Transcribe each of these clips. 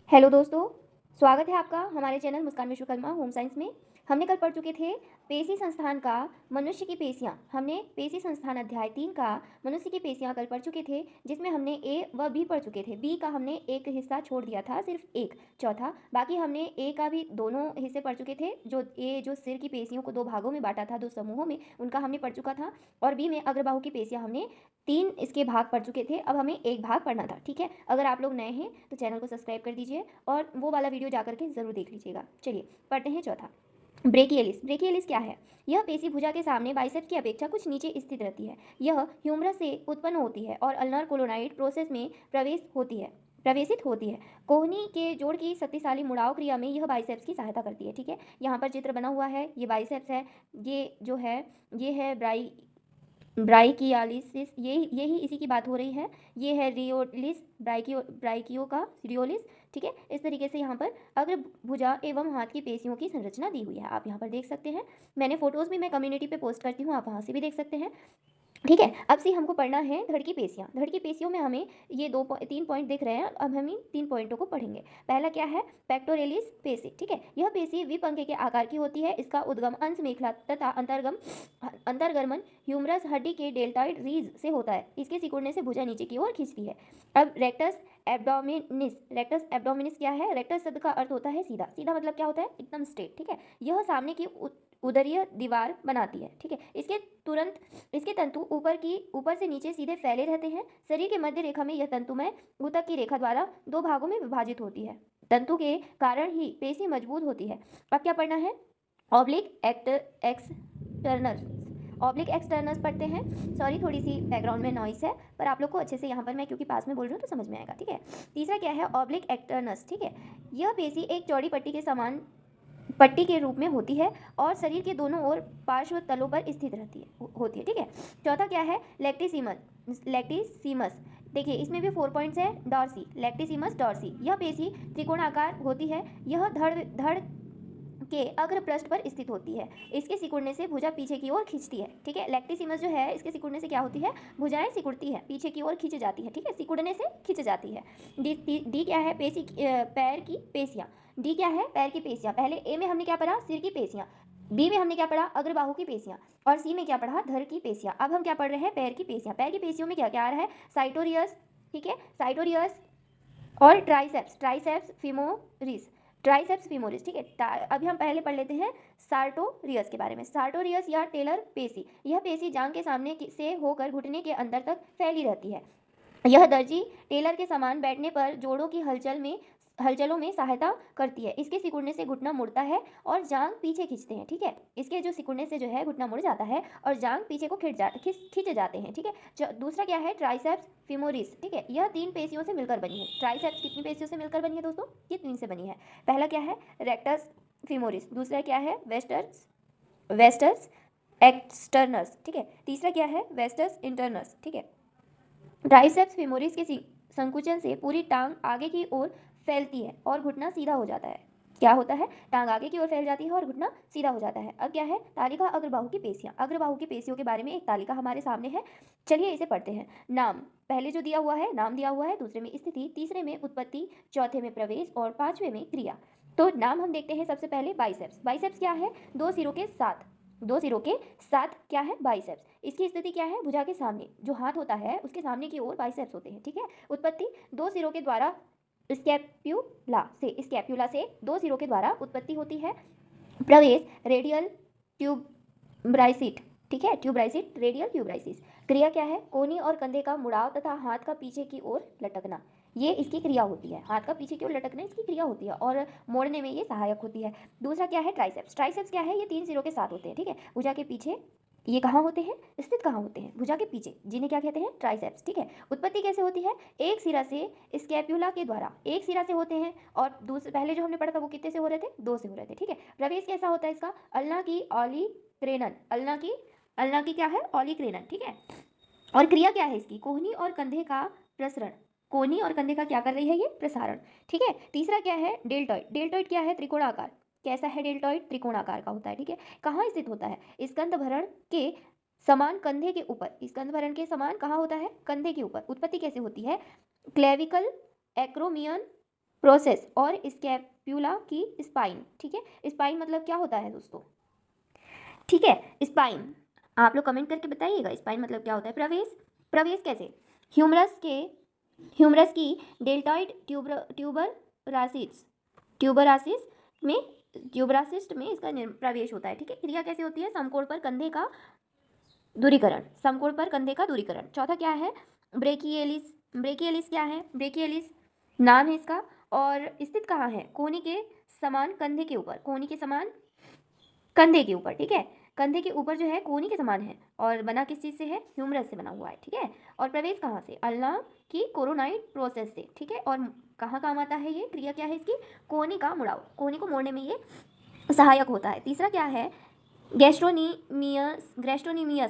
Hello दोस्तों, स्वागत है आपका हमारे चैनल मुस्कान विश्वकर्मा होम साइंस में। हमने कल पढ़ चुके थे पेशी संस्थान का मनुष्य की पेशियाँ। हमने पेशी संस्थान अध्याय 3 का मनुष्य की पेशियाँ कल पढ़ चुके थे, जिसमें हमने ए व बी पढ़ चुके थे। बी का हमने एक हिस्सा छोड़ दिया था, सिर्फ एक चौथा। बाकी हमने ए का भी दोनों हिस्से पढ़ चुके थे। जो सिर की पेशियों को दो भागों में बांटा था, दो समूहों में, उनका हमने पढ़ चुका था। और बी में अग्रबाहु की पेशियाँ हमने 3 इसके भाग पढ़ चुके थे। अब हमें एक भाग पढ़ना था, ठीक है। अगर आप लोग नए हैं तो चैनल को सब्सक्राइब कर दीजिए और वो वाला वीडियो जा करके ज़रूर देख लीजिएगा। चलिए पढ़ते हैं चौथा। ब्रेकियलिस। ब्रेकियलिस क्या है? यह पेशी भुजा के सामने बाइसेप्स की अपेक्षा कुछ नीचे स्थित रहती है। यह ह्यूमरस से उत्पन्न होती है और अल्नर कोलोनाइड प्रोसेस में प्रवेशित होती है। कोहनी के जोड़ की शक्तिशाली मुड़ाव क्रिया में यह बाइसेप्स की सहायता करती है, ठीक है। यहाँ पर चित्र बना हुआ है, ये बाइसेप्स है, ये जो है ये है ब्राइकियालिसिस, यही इसी की बात हो रही है। ये है रियोलिस, ब्राइकियो का रियोलिस, ठीक है। इस तरीके से यहाँ पर अग्र भुजा एवं हाथ की पेशियों की संरचना दी हुई है, आप यहाँ पर देख सकते हैं। मैंने फोटोज़ भी मैं कम्युनिटी पे पोस्ट करती हूँ, आप वहाँ से भी देख सकते हैं, ठीक है। अब से हमको पढ़ना है धड़ की पेशियाँ। धड़ की पेशियों में हमें ये 3 पॉइंट दिख रहे हैं। अब हम इन 3 पॉइंटों को पढ़ेंगे। पहला क्या है? पेक्टोरेलिस पेशी, ठीक है। यह पेशी विपंख के आकार की होती है। इसका उद्गम अंश मेखला तथा अंतर्गमन ह्यूमरस हड्डी के डेल्टॉइड रीज से होता है। इसके सिकुड़ने से भुजा नीचे की ओर खींचती है। अब रेक्टस एब्डोमिनिस क्या है? रेक्टस शब्द का अर्थ होता है सीधा। सीधा मतलब क्या होता है? एकदम स्ट्रेट, ठीक है। यह सामने की उदरीय दीवार बनाती है, ठीक है। इसके तंतु ऊपर से नीचे सीधे फैले रहते हैं। शरीर के मध्य रेखा में यह तंतुमय ऊतक की रेखा द्वारा दो भागों में विभाजित होती है। तंतु के कारण ही पेशी मजबूत होती है। अब क्या पढ़ना है? ऑब्लिक एक्सटर्नस पढ़ते हैं। सॉरी, थोड़ी सी बैकग्राउंड में नॉइस है, पर आप लोग को अच्छे से यहाँ पर मैं क्योंकि पास में बोल रही हूँ तो समझ में आएगा, ठीक है। तीसरा क्या है? ऑब्लिक एक्सटर्नस, ठीक है। यह पेशी एक चौड़ी पट्टी के समान पट्टी के रूप में होती है और शरीर के दोनों ओर पार्श्व तलों पर स्थित होती है, ठीक है। चौथा क्या है? लैक्टिसिमस। देखिए इसमें भी 4 पॉइंट्स है। Dorsi, latissimus dorsi. यह पेशी त्रिकोणाकार होती है। यह धड़ के अग्र पृष्ठ पर स्थित होती है। इसके सिकुड़ने से भुजा पीछे की ओर खींचती है, ठीक है। लैक्टिसिमस जो है, इसके सिकुड़ने से क्या होती है? भुजाएं सिकुड़ती है, पीछे की ओर खींच जाती है, ठीक है। सिकुड़ने से खींच जाती है। डी क्या है? पैर की पेशियाँ। डी क्या है? पैर की पेशियाँ। पहले ए में हमने क्या पढ़ा? सिर की पेशियाँ। बी में हमने क्या पढ़ा? अग्रबाहु की पेशियाँ। और सी में क्या पढ़ा? धड़ की पेशियाँ। अब हम क्या पढ़ रहे हैं? पैर की पेशियाँ। पैर की पेशियों में क्या क्या आ रहा है? साइटोरियस, ठीक है, साइटोरियस और ट्राइसेप्स फीमोरिस, ठीक है। अभी हम पहले पढ़ लेते हैं सार्टोरियस के बारे में। सार्टोरियस या टेलर पेशी, यह पेशी जांघ के सामने से होकर घुटने के अंदर तक फैली रहती है। यह दर्जी टेलर के समान बैठने पर जोड़ों की हलचलों में सहायता करती है। इसके सिकुड़ने से घुटना मुड़ता है और जांघ पीछे खींचते हैं, ठीक है। इसके जो सिकुड़ने से जो है घुटना मुड़ जाता है और जांघ पीछे को खींच जाते हैं, ठीक है। दूसरा क्या है? ट्राइसेप्स फीमोरिस, ठीक है। यह 3 पेशियों से मिलकर बनी है। ट्राइसेप्स कितनी पेशियों से मिलकर बनी है दोस्तों? ये 3 से बनी है। पहला क्या है? Rectus femoris. दूसरा क्या है? वेस्टर्स एक्सटर्नस, ठीक है। तीसरा क्या है? वेस्टर्स इंटरनस, ठीक है। ट्राइसेप्स फेमोरिस के संकुचन से पूरी टांग आगे की ओर फैलती है और घुटना सीधा हो जाता है। क्या होता है? टांग आगे की ओर फैल जाती है और घुटना सीधा हो जाता है। अब क्या है? तालिका अग्रबाहु की पेशियाँ। अग्रबाहु की पेशियों के बारे में एक तालिका हमारे सामने है, चलिए इसे पढ़ते हैं। नाम पहले जो दिया हुआ है, नाम दिया हुआ है। दूसरे में स्थिति, तीसरे में उत्पत्ति, चौथे में प्रवेश और पांचवे में क्रिया। तो नाम हम देखते हैं सबसे पहले बाइसेप्स। बाइसेप्स क्या है? दो सिरों के साथ क्या है? बाइसेप्स। इसकी स्थिति क्या है? भुजा के सामने जो हाथ होता है उसके सामने की ओर बाइसेप्स होते हैं, ठीक है। उत्पत्ति, दो सिरों के द्वारा स्कैप्यूला से दो सिरों के द्वारा उत्पत्ति होती है। प्रवेश, रेडियल ट्यूबराइसिट, ठीक है, ट्यूबराइसिट, रेडियल ट्यूबराइसिस। क्रिया क्या है? कोहनी और कंधे का मुड़ाव तथा हाथ का पीछे की ओर लटकना, ये इसकी क्रिया होती है। हाथ का पीछे की ओर लटकना इसकी क्रिया होती है और मोड़ने में ये सहायक होती है। दूसरा क्या है? ट्राइसेप्स। ट्राइसेप्स क्या है? ये 3 सिरों के साथ होते हैं, ठीक है। भुजा के पीछे ये कहाँ होते हैं? स्थित कहाँ होते हैं? भुजा के पीछे, जिन्हें क्या कहते हैं? ट्राइसेप्स, ठीक है। उत्पत्ति कैसे होती है? एक सिरा से स्कैप्यूला के द्वारा, एक सिरा से होते हैं और दूसरे पहले जो हमने पढ़ा था वो कितने से हो रहे थे? 2 से हो रहे थे, ठीक है। प्रवेश कैसा होता है इसका? अल्ना की क्या है? ऑलिक्रेनन, ठीक है। और क्रिया क्या है इसकी? कोहनी और कंधे का प्रसरण। कोहनी और कंधे का क्या कर रही है? ये प्रसारण, ठीक है। तीसरा क्या है? डेल्टॉइड। डेल्टॉइड क्या है? त्रिकोणाकार। कैसा है डेल्टॉइड? त्रिकोणाकार का होता है, ठीक है। कहाँ स्थित होता है? स्कंद भरण के समान कंधे के ऊपर। स्कंद भरण के समान कहाँ होता है? कंधे के ऊपर। उत्पत्ति कैसे होती है? क्लेविकल एक्रोमियन प्रोसेस और स्कैपुला की स्पाइन। ठीक है, स्पाइन मतलब क्या होता है दोस्तों? ठीक है, स्पाइन आप लोग कमेंट करके बताइएगा स्पाइन मतलब क्या होता है। प्रवेश, प्रवेश कैसे? ह्यूमरस की डेल्टॉइड ट्यूबरासिस्ट में इसका प्रवेश होता है। ठीक है, क्रिया कैसे होती है? समकोण पर कंधे का दूरीकरण। चौथा क्या है? ब्रेकियलिस। ब्रेकियलिस क्या है? ब्रेकियलिस नाम है इसका और स्थित कहाँ है? कोहनी के समान कंधे के ऊपर, कोहनी के समान कंधे के ऊपर। ठीक है, कंधे के ऊपर जो है कोहनी के समान है और बना किस चीज़ से है? ह्यूमरस से बना हुआ है। ठीक है, और प्रवेश कहाँ से? अल्ना की कोरोनाइड प्रोसेस से। ठीक है, और कहाँ काम आता है ये? क्रिया क्या है इसकी? कोहनी का मुड़ाव, कोहनी को मोड़ने में ये सहायक होता है। तीसरा क्या है? गैस्ट्रोनीमियस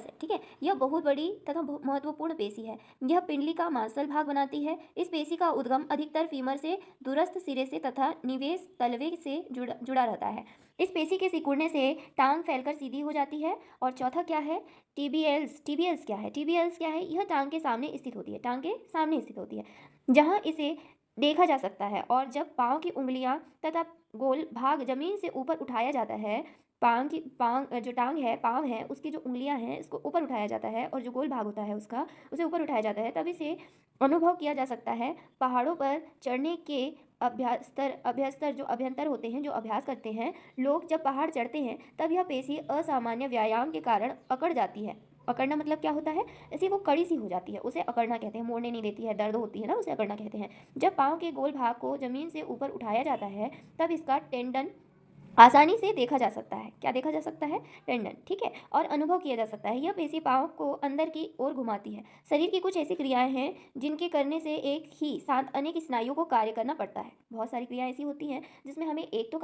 है। ठीक है, यह बहुत बड़ी तथा महत्वपूर्ण पेशी है। यह पिंडली का मांसल भाग बनाती है। इस पेशी का उद्गम अधिकतर फीमर से दूरस्थ सिरे से तथा निवेश तलवे से जुड़ा रहता है। इस पेशी के सिकुड़ने से टांग फैलकर सीधी हो जाती है। और चौथा क्या है? टीबीएल्स। टीबीएल्स क्या है? टीबीएल्स क्या है? यह टांग के सामने स्थित होती है, टांग के सामने स्थित होती है, जहाँ इसे देखा जा सकता है। और जब पाँव की उंगलियां तथा गोल भाग जमीन से ऊपर उठाया जाता है, पाँव जो पाँव है उसकी जो उंगलियां हैं इसको ऊपर उठाया जाता है और जो गोल भाग होता है उसका उसे ऊपर उठाया जाता है, तब इसे अनुभव किया जा सकता है। पहाड़ों पर चढ़ने के अभ्यस्तर जो अभ्यंतर होते हैं, जो अभ्यास करते हैं लोग, जब पहाड़ चढ़ते हैं तब यह पेशी असामान्य व्यायाम के कारण अकड़ जाती है। अकड़ना मतलब क्या होता है? ऐसी वो कड़ी सी हो जाती है, उसे अकड़ना कहते हैं। मोड़ने नहीं देती है, दर्द होती है ना, उसे अकड़ना कहते हैं। जब पाँव के गोल भाग को जमीन से ऊपर उठाया जाता है तब इसका टेंडन आसानी से देखा जा सकता है। क्या देखा जा सकता है? टेंडन। ठीक है, और अनुभव किया जा सकता है। यह पेशी पाँव को अंदर की ओर घुमाती है। शरीर की कुछ ऐसी क्रियाएं हैं जिनके करने से एक ही साथ अनेक स्नायुओं को कार्य करना पड़ता है। बहुत सारी क्रियाएं ऐसी होती हैं जिसमें हमें एक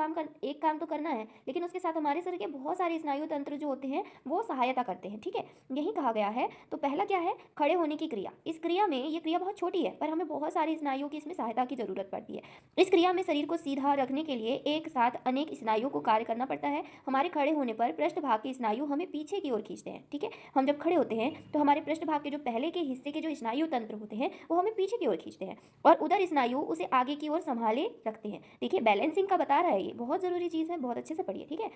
काम तो करना है, लेकिन उसके साथ हमारे शरीर के बहुत सारे स्नायु तंत्र जो होते हैं वो सहायता करते हैं। ठीक है, यही कहा गया है। तो पहला क्या है? खड़े होने की क्रिया। इस क्रिया में, ये क्रिया बहुत छोटी है पर हमें बहुत सारे स्नायुओं की इसमें सहायता की जरूरत पड़ती है। इस क्रिया में शरीर को सीधा रखने के लिए एक साथ अनेक स्नायुओं को कार्य करना पड़ता है। हमारे खड़े होने पर पृष्ठ भाग के स्नायु हमें पीछे की ओर खींचते हैं। ठीक है, हम जब खड़े होते हैं तो हमारे पृष्ठ भाग के जो पहले के हिस्से के जो स्नायु तंत्र होते हैं वो हमें पीछे की ओर खींचते हैं और उधर स्नायु उसे आगे की ओर संभाले रखते हैं। देखिए, बैलेंसिंग का बता रहा है, ये बहुत जरूरी चीज़ है, बहुत अच्छे से पढ़िए। ठीक है,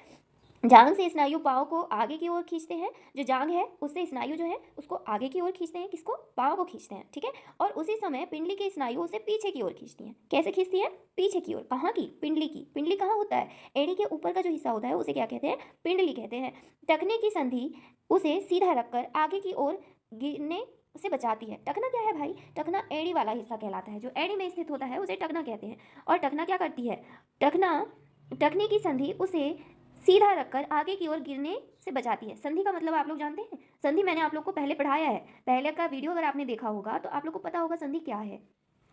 जांग से स्नायु पाँव को आगे की ओर खींचते हैं। जो जांग है उससे स्नायु जो है उसको आगे की ओर खींचते हैं। किसको? पाँव को खींचते हैं। ठीक है, और उसी समय पिंडली के स्नायु उसे पीछे की ओर खींचती हैं। कैसे खींचती है? पीछे की ओर। कहाँ की? पिंडली की। पिंडली कहाँ होता है? एड़ी के ऊपर का जो हिस्सा होता है उसे क्या कहते हैं? पिंडली कहते हैं। टखने की संधि उसे सीधा रखकर आगे की ओर गिरने से बचाती है। टखना क्या है भाई? टखना एड़ी वाला हिस्सा कहलाता है। जो एड़ी में स्थित होता है उसे टखना कहते हैं। और टखना क्या करती है? टखने की संधि उसे सीधा रखकर आगे की ओर गिरने से बचाती है। संधि का मतलब आप लोग जानते हैं? संधि मैंने आप लोग को पहले पढ़ाया है। पहले का वीडियो अगर आपने देखा होगा तो आप लोग को पता होगा संधि क्या है।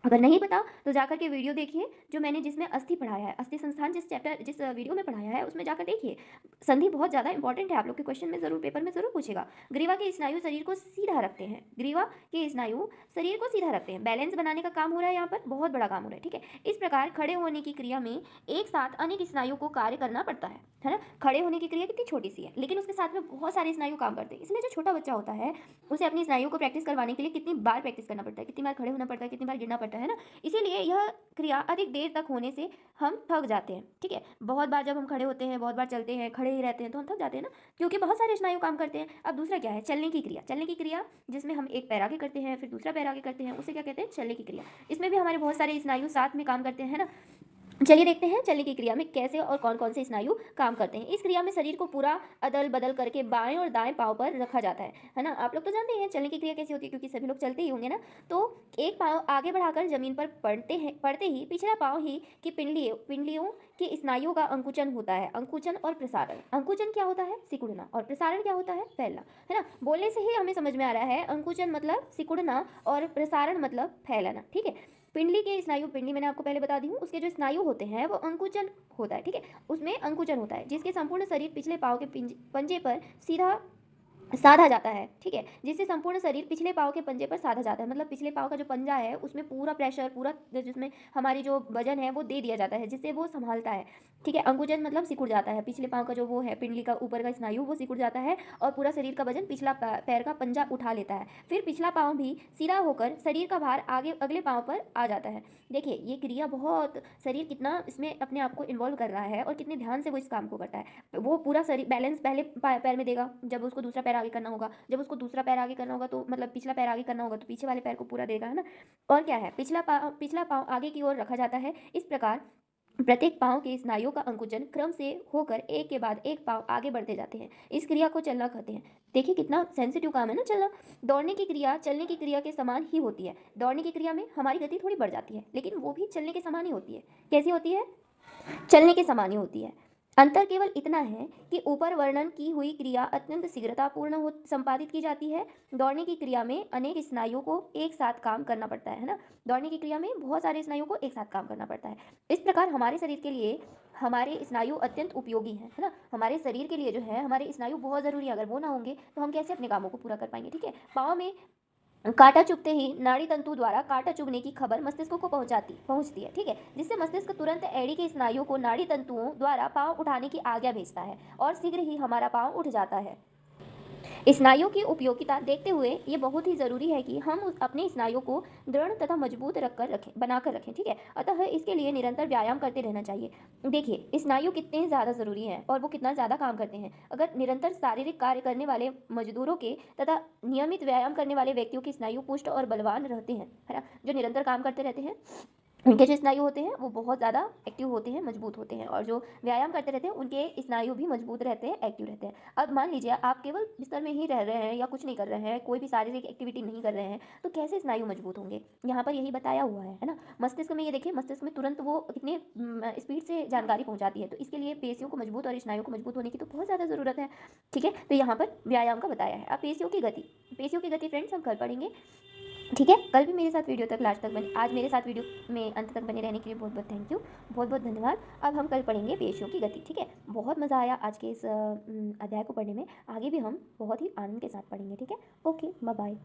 अगर नहीं पता तो जाकर के वीडियो देखिए जो मैंने जिसमें अस्थि पढ़ाया है, अस्थि संस्थान जिस वीडियो में पढ़ाया है उसमें जाकर देखिए। संधि बहुत ज़्यादा इंपॉर्टेंट है, आप लोग के क्वेश्चन में जरूर, पेपर में जरूर पूछेगा। ग्रीवा के स्नायु शरीर को सीधा रखते हैं। ग्रीवा के स्नायु शरीर को सीधा रखते हैं। बैलेंस बनाने का काम हो रहा है, यहाँ पर बहुत बड़ा काम हो रहा है। ठीक है, इस प्रकार खड़े होने की क्रिया में एक साथ अनेक स्नायु को कार्य करना पड़ता है ना। खड़े होने की क्रिया कितनी छोटी सी है लेकिन उसके साथ में बहुत सारे स्नायु काम करते हैं। इसमें जो छोटा बच्चा होता है उसे अपनी स्नायु को प्रैक्टिस करवाने के लिए कितनी बार प्रैक्टिस करना पड़ता है, कितनी बार खड़े होना पड़ता है, कितनी बार गिरना पड़ता है ना। इसीलिए यह क्रिया अधिक देर तक होने से हम थक जाते हैं। ठीक है, बहुत बार जब हम खड़े होते हैं, बहुत बार चलते हैं, खड़े ही रहते हैं तो हम थक जाते हैं ना, क्योंकि बहुत सारे स्नायु काम करते हैं। अब दूसरा क्या है? चलने की क्रिया। चलने की क्रिया जिसमें हम एक पैर आगे करते हैं फिर दूसरा पैर आगे करते हैं, उसे क्या कहते हैं? चलने की क्रिया। इसमें भी हमारे बहुत सारे स्नायु साथ में काम करते हैं ना। चलिए देखते हैं चलने की क्रिया में कैसे और कौन कौन से स्नायु काम करते हैं। इस क्रिया में शरीर को पूरा अदल बदल करके बाएं और दाएं पांव पर रखा जाता है ना। आप लोग तो जानते हैं चलने की क्रिया कैसी होती है क्योंकि सभी लोग चलते ही होंगे ना। तो एक पांव आगे बढ़ाकर जमीन पर पड़ते ही पिछला पांव ही की पिंडलियों के स्नायुओं का अंकुचन होता है। अंकुचन और प्रसारण। अंकुचन क्या होता है? सिकुड़ना। और प्रसारण क्या होता है? फैलना, है ना। बोलने से ही हमें समझ में आ रहा है, अंकुचन मतलब सिकुड़ना और प्रसारण मतलब फैलाना। ठीक है, पिंडली के स्नायु, पिंडली मैंने आपको पहले बता दी हूँ, उसके जो स्नायु होते हैं वो अंकुचन होता है। ठीक है, उसमें अंकुचन होता है जिसके संपूर्ण शरीर पिछले पाँव के पंजे पर सीधा साधा जाता है, ठीक है, जिससे संपूर्ण शरीर पिछले पाँव के पंजे पर साधा जाता है। मतलब पिछले पाँव का जो पंजा है उसमें पूरा प्रेशर, पूरा जिसमें हमारी जो वजन है वो दे दिया जाता है, जिससे वो संभालता है, ठीक है। अंकुजन मतलब सिकुड़ जाता है, पिछले पाँव का जो वो है पिंडली का ऊपर का स्नायु वो सिकुड़ जाता है और पूरा शरीर का वजन पिछला पैर का पंजा उठा लेता है। फिर पिछला पाँव भी सीधा होकर शरीर का भार आगे अगले पाँव पर आ जाता है। देखिए ये क्रिया बहुत, शरीर कितना इसमें अपने आप को इन्वॉल्व कर रहा है और कितने ध्यान से वो इस काम को करता है। वो पूरा शरीर बैलेंस पहले पैर में देगा, जब उसको दूसरा पैर आगे करना होगा, जब उसको दूसरा पैर आगे करना होगा तो मतलब पिछला पैर आगे करना होगा तो पीछे वाले पैर को पूरा देगा, है ना। और क्या है, पिछला पाँव आगे की ओर रखा जाता है। इस प्रकार प्रत्येक पाँव के स्नायुओं का अंकुचन क्रम से होकर एक के बाद एक पाँव आगे बढ़ते जाते हैं। इस क्रिया को चलना कहते हैं। देखिए कितना सेंसिटिव काम है ना चलना। दौड़ने की क्रिया चलने की क्रिया के समान ही होती है। दौड़ने की क्रिया में हमारी गति थोड़ी बढ़ जाती है, लेकिन वो भी चलने के समान ही होती है। कैसी होती है? चलने के समान ही होती है। अंतर केवल इतना है कि ऊपर वर्णन की हुई क्रिया अत्यंत शीघ्रतापूर्ण हो संपादित की जाती है। दौड़ने की क्रिया में अनेक स्नायुओं को एक साथ काम करना पड़ता है ना। दौड़ने की क्रिया में बहुत सारे स्नायुओं को एक साथ काम करना पड़ता है। इस प्रकार हमारे शरीर के लिए हमारे स्नायु अत्यंत उपयोगी हैं, है ना। हमारे शरीर के लिए जो है हमारे स्नायु बहुत ज़रूरी है। अगर वो ना होंगे तो हम कैसे अपने कामों को पूरा कर पाएंगे, ठीक है। पाँव में कांटा चुभते ही नाड़ी तंतु द्वारा कांटा चुभने की खबर मस्तिष्क को पहुंचती है, ठीक है, जिससे मस्तिष्क तुरंत एड़ी के स्नायुओं को नाड़ी तंतुओं द्वारा पांव उठाने की आज्ञा भेजता है और शीघ्र ही हमारा पांव उठ जाता है। स्नायुओं की उपयोगिता देखते हुए ये बहुत ही ज़रूरी है कि हम अपने स्नायुओं को दृढ़ तथा मजबूत बनाकर रखें, ठीक है। अतः इसके लिए निरंतर व्यायाम करते रहना चाहिए। देखिए स्नायु कितने ज़्यादा ज़रूरी हैं और वो कितना ज़्यादा काम करते हैं। अगर निरंतर शारीरिक कार्य करने वाले मजदूरों के तथा नियमित व्यायाम करने वाले व्यक्तियों के स्नायु पुष्ट और बलवान रहते हैं, है ना। जो निरंतर काम करते रहते हैं उनके जो स्नायु होते हैं वो बहुत ज़्यादा एक्टिव होते हैं, मजबूत होते हैं, और जो व्यायाम करते रहते हैं उनके स्नायु भी मजबूत रहते हैं, एक्टिव रहते हैं। अब मान लीजिए आप केवल बिस्तर में ही रह रहे हैं या कुछ नहीं कर रहे हैं, कोई भी शारीरिक एक्टिविटी नहीं कर रहे हैं, तो कैसे स्नायु मजबूत होंगे? यहाँ पर यही बताया हुआ है ना। मस्तिष्क में ये देखिए, मस्तिष्क में तुरंत वो कितने स्पीड से जानकारी पहुँचाती है, तो इसके लिए पेशियों को मजबूत और स्नायु को मजबूत होने की तो बहुत ज़्यादा ज़रूरत है, ठीक है। तो यहाँ पर व्यायाम का बताया है। अब पेशियों की गति फ्रेंड्स हम कल पढ़ेंगे, ठीक है। कल भी मेरे साथ वीडियो तक लास्ट तक बने, आज मेरे साथ वीडियो में अंत तक बने रहने के लिए बहुत बहुत थैंक यू, बहुत बहुत धन्यवाद। अब हम कल पढ़ेंगे पेशियों की गति, ठीक है। बहुत मज़ा आया आज के इस अध्याय को पढ़ने में। आगे भी हम बहुत ही आनंद के साथ पढ़ेंगे, ठीक है। Okay, bye bye.